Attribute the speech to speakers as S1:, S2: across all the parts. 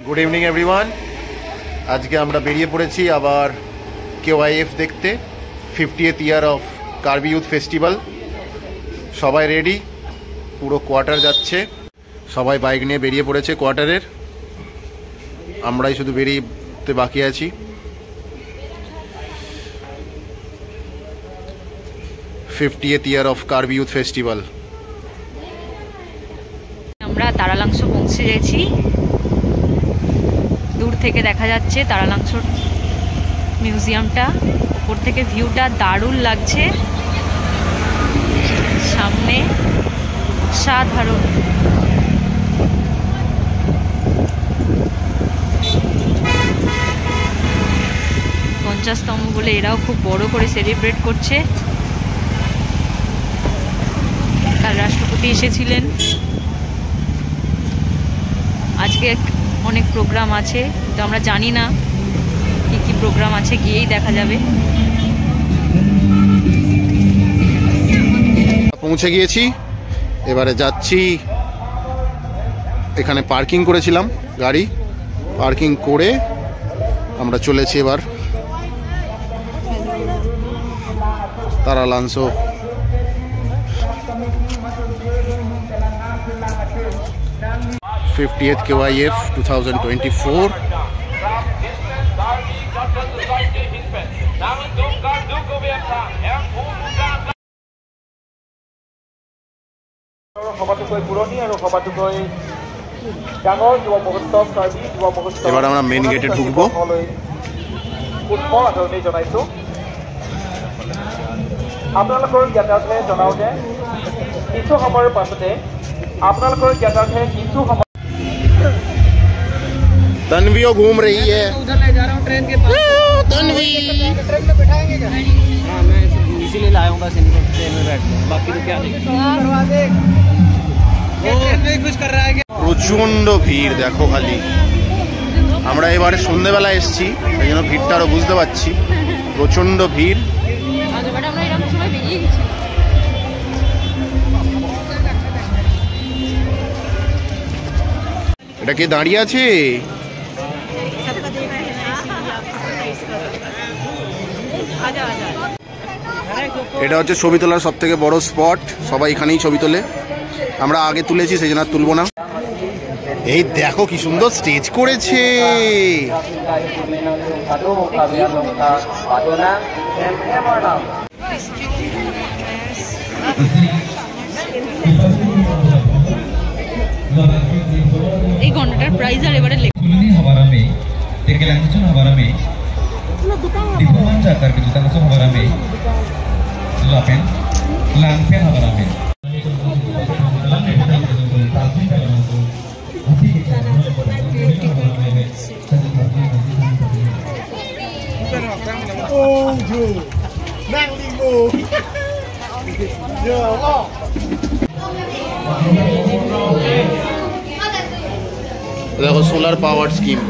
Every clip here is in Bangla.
S1: Good evening everyone. আজকে আমরা বেরিয়ে পড়েছি আবার KYF দেখতে, 50th year of Karbi youth festival. সবাই রেডি, পুরো কোয়ার্টার যাচ্ছে, সবাই বাইক নিয়ে বেরিয়ে পড়েছে কোয়ার্টারের, আমরাই শুধু বেরিয়েতে বাকি আছি। Fiftieth year of Karbi youth festival.
S2: আমরা তারালাংশ পৌঁছে গেছি। দূর থেকে দেখা যাচ্ছে তারালাংশর মিউজিয়ামটা, উপর থেকে ভিউটা দারুণ লাগছে। সামনে সাধারণ পঞ্চাশতম বলে এরাও খুব বড় করে সেলিব্রেট করছে। কাল রাষ্ট্রপতি এসেছিলেন, আজকে অনেক প্রোগ্রাম আছে, তো আমরা জানি না কি কি প্রোগ্রাম আছে, গিয়েই দেখা যাবে।
S1: পৌঁছে গিয়েছি, এবারে যাচ্ছি। এখানে পার্কিং করেছিলাম গাড়ি, পার্কিং করে আমরা চলেছি এবার তারালাংশ। Fiftieth KYF 2024। এবার আমরা মেইন গেটে ঢুকবো।
S3: আপোনালোকৰ জ্ঞাতাৰ্থে জনাও যে কিছু সময়ৰ পাছতে আপোনালোকৰ জ্ঞাতাৰ্থে কিছু সময়
S1: तन्वीओ घूम रही है।
S4: उधर ले जा रहा हूँ ट्रेन के पास।
S1: तन्वी
S4: ट्रेन में बैठाएंगे क्या? हाँ, मैं इसीलिए लाया हूँ बस इनको ट्रेन में बैठ गया, बाकी तो क्या दरवाजे ट्रेन में कुछ कर रहा है क्या?
S1: প্রচন্ড ভিড় দেখো খালি। আমরা এবারে সন্ধ্যেবেলা এসেছি, সেই জন্য ভিড়টা আরো বুঝতে পারছি। প্রচন্ড ভিড়। এটা কে দাঁড়িয়ে আছে? এটা হচ্ছে ছবি তোলার সব থেকে বড় স্পট, সবাই এখানেই ছবি তোলে। আমরা আগে তুলেছি, সেই জন্য তুলবো না। এই দেখো কি সুন্দর স্টেজ করেছে।
S2: এই ঘন্টাটার প্রাইস আর এবারে
S5: हमारा में एक लैंग्वेज हमारा में डिप्लोमा जाकर के जुता कसम हमारा में लापेन लांपे हमारा में
S1: দেখো সোলার পাওয়ার স্কিম।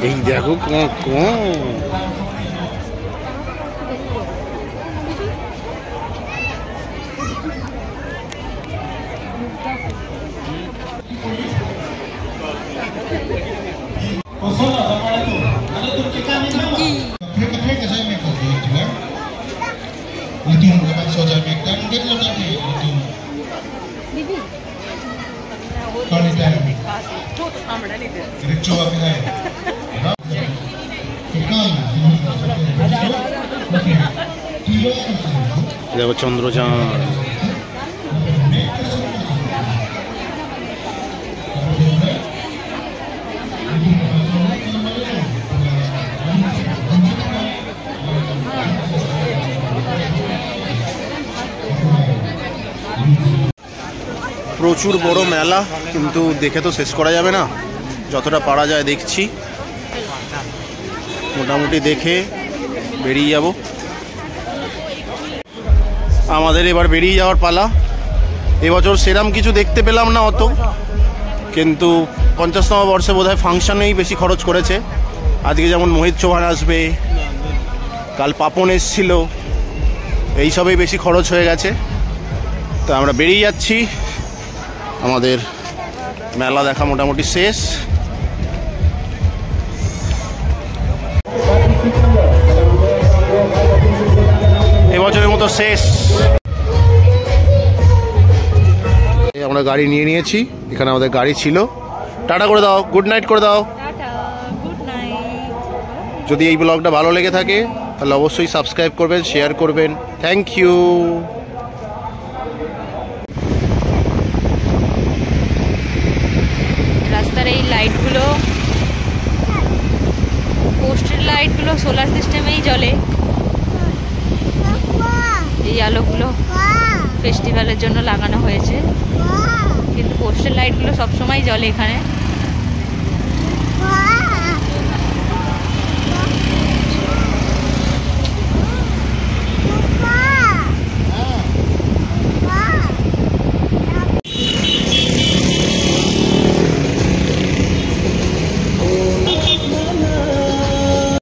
S1: এই দেখো দেখো চন্দ্রযান। প্রচুর বড় মেলা, কিন্তু দেখে তো শেষ করা যাবে না, যতটা পারা যায় দেখছি। মোটামুটি দেখে বেরিয়ে যাব। আমাদের এবার বেরিয়ে যাওয়ার পালা। এবছর সেরাম কিছু দেখতে পেলাম না অত, কিন্তু 50তম বর্ষে বোধহয় ফাংশনেই বেশি খরচ করেছে। আজকে যেমন মোহিত চৌহান আসবে, কাল পাপন এসছিল, এইসবেই বেশি খরচ হয়ে গেছে। তো আমরা বেরিয়ে যাচ্ছি, আমাদের মেলা দেখা মোটামুটি শেষ। এবছরের মতো শেষ। আমরা গাড়ি নিয়ে নিয়েছি, এখানে আমাদের গাড়ি ছিল। টাটা করে দাও, গুড নাইট করে দাও। যদি এই ব্লগটা ভালো লেগে থাকে তাহলে অবশ্যই সাবস্ক্রাইব করবেন, শেয়ার করবেন। Thank you.
S2: রাস্তার এই লাইটগুলো, পোস্টের লাইটগুলো সোলার সিস্টেমেই জ্বলে। এই আলোগুলো ফেস্টিভ্যালের জন্য লাগানো হয়েছে, কিন্তু পোস্টের লাইটগুলো সবসময় জ্বলে এখানে।